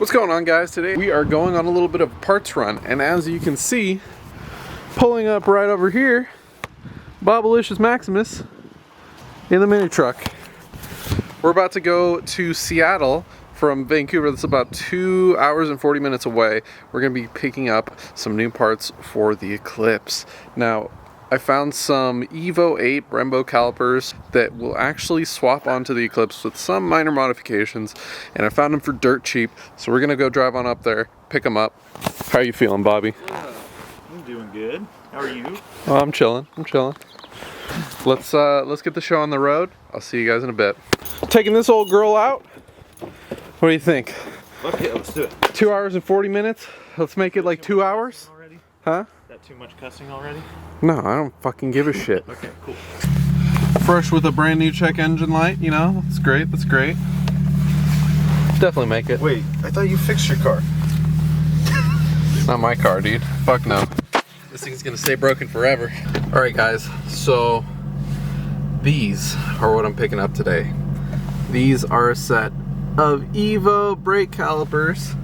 What's going on, guys? Today we are going on a little bit of a parts run, and as you can see, pulling up right over here, Bobalicious Maximus in the mini truck. We're about to go to Seattle from Vancouver. That's about 2 hours and 40 minutes away. We're going to be picking up some new parts for the Eclipse. Now, I found some Evo 8 Brembo calipers that will actually swap onto the Eclipse with some minor modifications, and I found them for dirt cheap, so we're gonna go drive on up there, pick them up. How are you feeling, Bobby? I'm doing good. How are you? Oh, I'm chilling. Let's get the show on the road. I'll see you guys in a bit. Taking this old girl out. What do you think? Okay, let's do it. 2 hours and 40 minutes. Let's make it like 2 hours. Already? Huh? That too much cussing already? No, I don't fucking give a shit. Okay, cool. Fresh with a brand new check engine light, you know? That's great, that's great. Definitely make it. Wait, I thought you fixed your car. Not my car, dude. Fuck no. This thing's gonna stay broken forever. Alright guys, so these are what I'm picking up today. These are a set of Evo brake calipers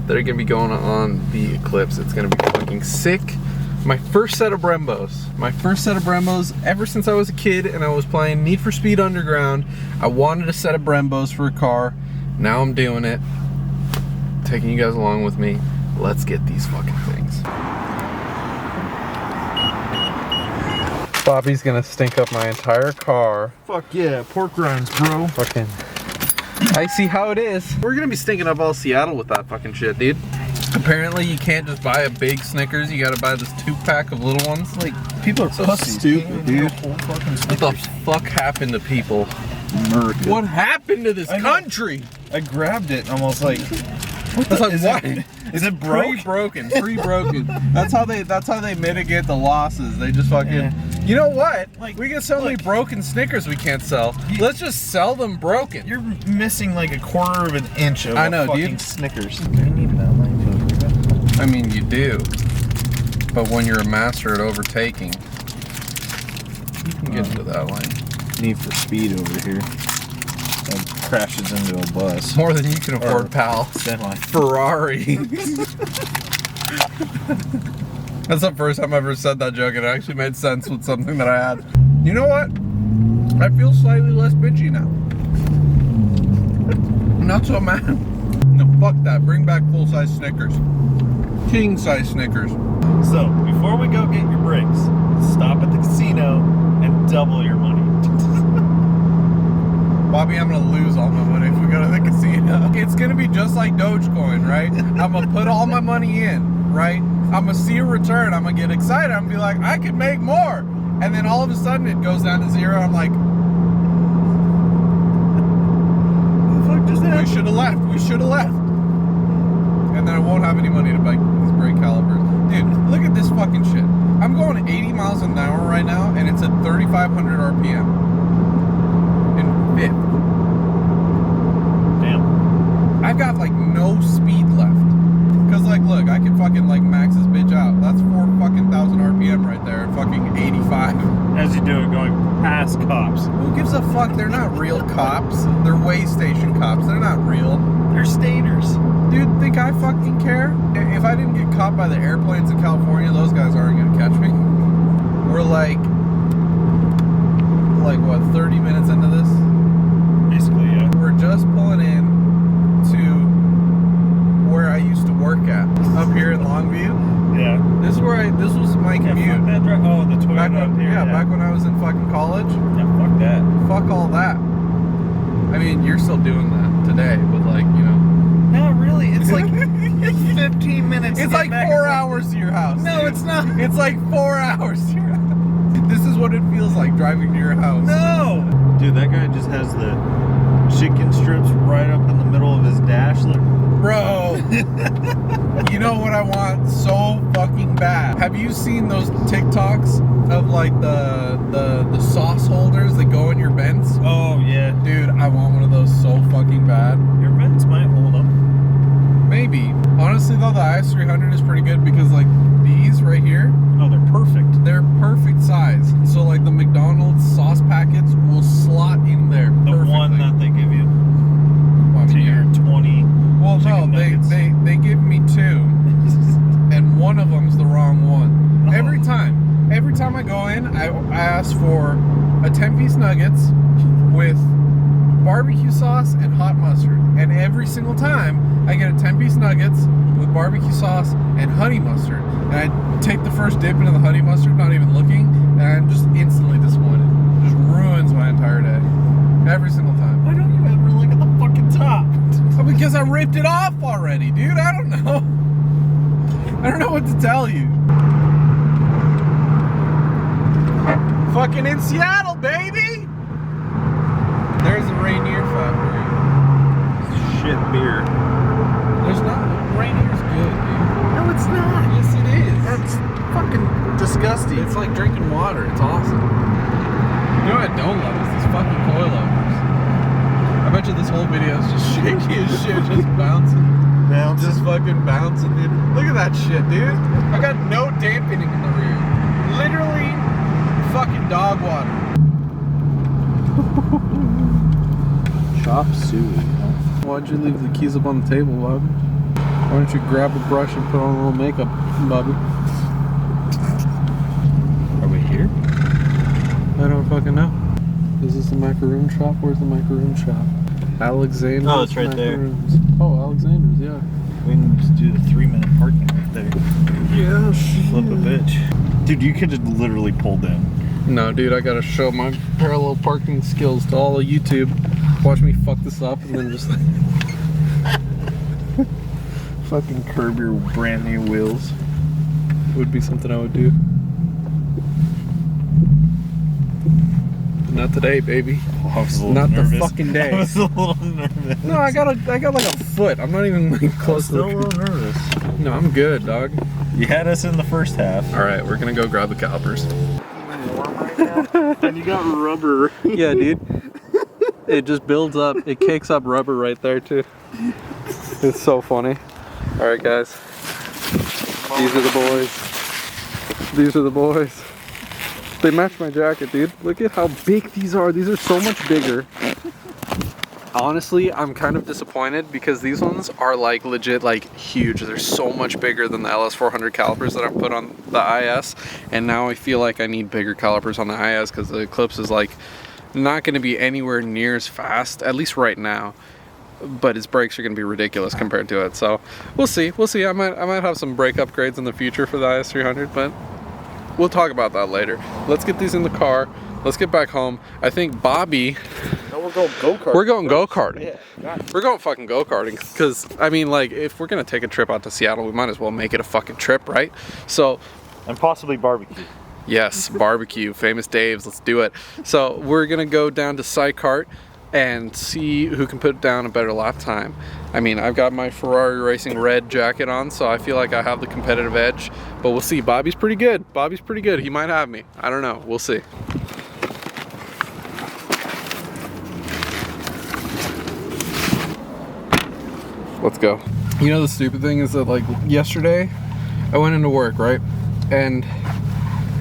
that are gonna be going on the Eclipse. It's gonna be fucking sick. My first set of Brembos. Ever since I was a kid and I was playing Need for Speed Underground, I wanted a set of Brembos for a car. Now I'm doing it. Taking you guys along with me. Let's get these fucking things. Bobby's gonna stink up my entire car. Fuck yeah, pork rinds, bro. Fucking, I see how it is. We're gonna be stinking up all Seattle with that fucking shit, dude. Apparently you can't just buy a big Snickers, you gotta buy this 2-pack of little ones. Like, people are so pussies. stupid, dude. What the fuck happened to people? America. What happened to this country? I grabbed it and almost like, Is it pre-broken? That's how they mitigate the losses. They just fucking. Yeah. You know what? Like, we get so many broken Snickers we can't sell. Let's just sell them broken. You're missing like a quarter of an inch of fucking Snickers. I mean, you do. But when you're a master at overtaking, you can get into that lane. Need for Speed over here. That crashes into a bus. More than you can afford, pal. Semi. Ferrari. That's the first time I ever said that joke, and it actually made sense with something that I had. You know what? I feel slightly less bitchy now. I'm not so mad. No, fuck that. Bring back full-size Snickers. King-size Snickers. So, before we go get your brakes, stop at the casino and double your money. Bobby, I'm gonna lose all my money if we go to the casino. It's gonna be just like Dogecoin, right? I'm gonna put all my money in, right? I'm gonna see a return. I'm gonna get excited. I'm gonna be like, I could make more. And then all of a sudden it goes down to zero. I'm like, what the fuck just happened? We should have left. And then I won't have any money to buy these brake calipers. Dude, look at this fucking shit. I'm going 80 miles an hour right now, and it's at 3,500 RPM. In fifth. Damn. I've got like no speed left. Cause like, look, I can fucking like max this bitch out. That's 4,000 RPM right there at fucking 85. As you do it, going past cops. Who gives a fuck? They're not real cops. They're way station cops. They're not real. They're staters. Dude, think I fucking care? If I didn't get caught by the airplanes in California, those guys aren't gonna catch me. We're like what, 30 minutes into this? Basically, yeah. We're just pulling in to where I used to work at, up here in Longview. Yeah. This was my commute. Fuck that drive. Oh, the Toyota up here. Yeah, back when I was in fucking college. Yeah, fuck that. Fuck all that. I mean, you're still doing that today, but like, you know. Not really. It's like 15 minutes. It's like 4 hours to your house. No, dude. it's not. It's like 4 hours to your house. This is what it feels like driving to your house. No! Dude, that guy just has the chicken strips right up in the middle of his dash. Look. Bro, you know what I want so fucking bad? Have you seen those TikToks of like the sauce holders that go in your vents? Oh, yeah. Dude, I want one of those so fucking bad. Your vents might hold them. Maybe. Honestly though, the IS300 is pretty good because like these right here. Oh, they're perfect. They're perfect size. So like the McDonald's sauce packets will slot in there The perfectly. one that they give you Well, I mean, to your 20 Well, no, asked for a 10-piece nuggets with barbecue sauce and hot mustard. And every single time, I get a 10-piece nuggets with barbecue sauce and honey mustard. And I take the first dip into the honey mustard, not even looking, and I'm just instantly disappointed. It just ruins my entire day. Every single time. Why don't you ever look at the fucking top? Because I ripped it off already, dude. I don't know. I don't know what to tell you. Fucking in Seattle, baby! There's a Rainier factory. Shit beer. There's not. Rainier's good, dude. No, it's not. Yes, it is. That's fucking disgusting. It's like drinking water. It's awesome. You know what I don't love is these fucking coilovers. I bet you this whole video is just shaky as shit, just bouncing. Just fucking bouncing, dude. Look at that shit, dude. I got no dampening in the rear. Literally fucking dog water. Chop suey. Why'd you leave the keys up on the table, Bobby? Why don't you grab a brush and put on a little makeup, Bobby? Are we here? I don't fucking know. Is this the macaroon shop? Where's the macaroon shop? Alexander's. Oh, it's right Macaroons. Oh, Alexander's, yeah. We can just do the 3-minute parking right there. Yeah, Flip a bitch. Dude, you could have literally pulled in. No, dude, I gotta show my parallel parking skills to all of YouTube. Watch me fuck this up and then just Fucking curb your brand new wheels. would be something I would do. Not today, baby. Oh, I was a little Not nervous. the fucking day. I was a little nervous. No, I got like a foot. I'm not even like close to Still a little nervous. No, I'm good, dog. You had us in the first half. All right, we're gonna go grab the calipers. And you got rubber. Yeah, dude. It just builds up. It cakes up rubber right there too. It's so funny. All right, guys. These are the boys. These are the boys. They match my jacket, dude. Look at how big these are. These are so much bigger. Honestly, I'm kind of disappointed because these ones are like legit like huge. They're so much bigger than the LS400 calipers that I put on the IS. And now I feel like I need bigger calipers on the IS because the Eclipse is like not going to be anywhere near as fast, at least right now. But its brakes are going to be ridiculous compared to it. So we'll see. We'll see. I might have some brake upgrades in the future for the IS300, but we'll talk about that later. Let's get these in the car. Let's get back home. I think Bobby... No, we'll go go-karting. We're going go-karting. Yeah. We're going fucking go-karting. Because, I mean, like, if we're going to take a trip out to Seattle, we might as well make it a fucking trip, right? So... And possibly barbecue. Yes, barbecue. Famous Dave's. Let's do it. So, we're going to go down to Sidecart and see who can put down a better lap time. I mean, I've got my Ferrari Racing red jacket on, so I feel like I have the competitive edge. But we'll see. Bobby's pretty good. Bobby's pretty good. He might have me. I don't know. We'll see. Let's go. You know, the stupid thing is that, like, yesterday I went into work, right? And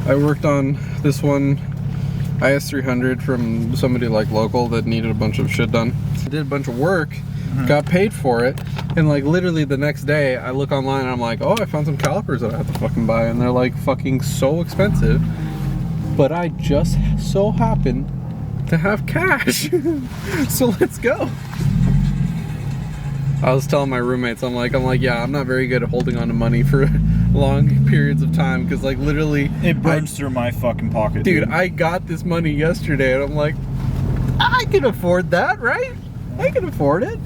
I worked on this one IS300 from somebody like local that needed a bunch of shit done. I did a bunch of work, got paid for it, and like literally the next day I look online and I'm like, oh, I found some calipers that I have to fucking buy, and they're like fucking so expensive. But I just so happen to have cash. So let's go. I was telling my roommates, I'm like, yeah, I'm not very good at holding on to money for long periods of time, because like literally It burns through my fucking pocket, dude, I got this money yesterday and I'm like, I can afford that, right? I can afford it.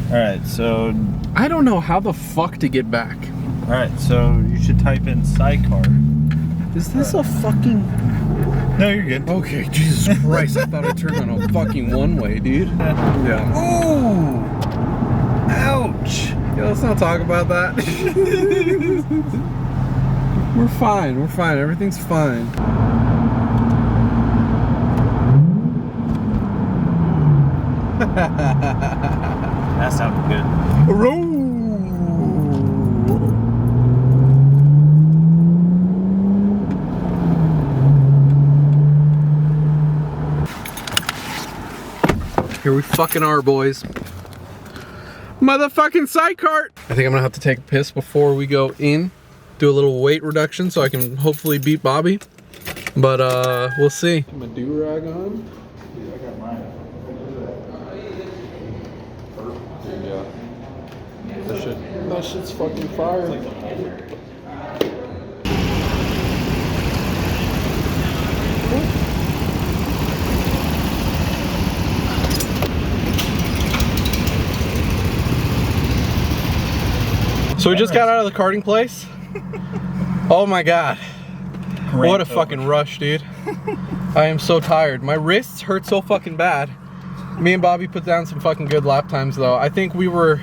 Alright, so... I don't know how the fuck to get back. Alright, so you should type in sidecar. Is this a fucking... No, you're good. Okay, Jesus Christ, I thought I turned on a fucking one-way, dude. Yeah. Ooh! Ouch! Yeah, let's not talk about that. We're fine, everything's fine. That sounded good. Here we fucking are, boys. Motherfucking Sidecart! I think I'm gonna have to take a piss before we go in. Do a little weight reduction so I can hopefully beat Bobby. But we'll see. My do-rag on. I got mine. Yeah. That shit's fucking fire. So we just got out of the karting place. Oh my god. What a fucking rush, dude. I am so tired. My wrists hurt so fucking bad. Me and Bobby put down some fucking good lap times though. I think we were...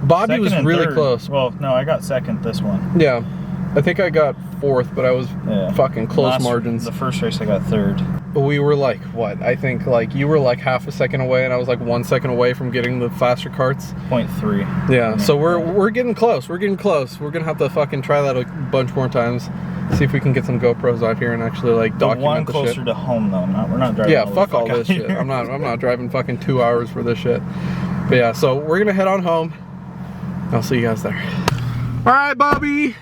Bobby was really close. Well, no, I got second this one. Yeah. I think I got fourth, but I was fucking close margins. The first race I got third. We were like, what? I think like you were like half a second away and I was like 1 second away from getting the faster karts. 0.3. Yeah, so we're getting close. We're getting close. We're gonna have to fucking try that a bunch more times. See if we can get some GoPros out here and actually like document the shit. One closer to home though. We're not driving. Yeah, fuck all this shit. I'm not driving fucking 2 hours for this shit. But yeah, so we're gonna head on home. I'll see you guys there. All right, Bobby.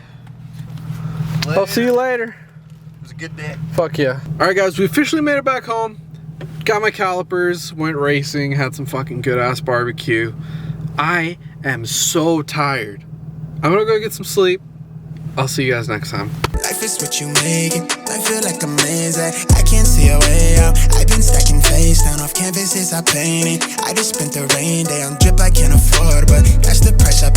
I'll see you later. It was a good day. Fuck yeah. All right, guys, we officially made it back home. Got my calipers, went racing, had some fucking good ass barbecue. I am so tired. I'm gonna go get some sleep. I'll see you guys next time. Life is what you make it. I feel like a maze. I can't see a way out. I've been stacking face down off canvases I painted. I just spent the rain day on drip I can't afford, but that's the price I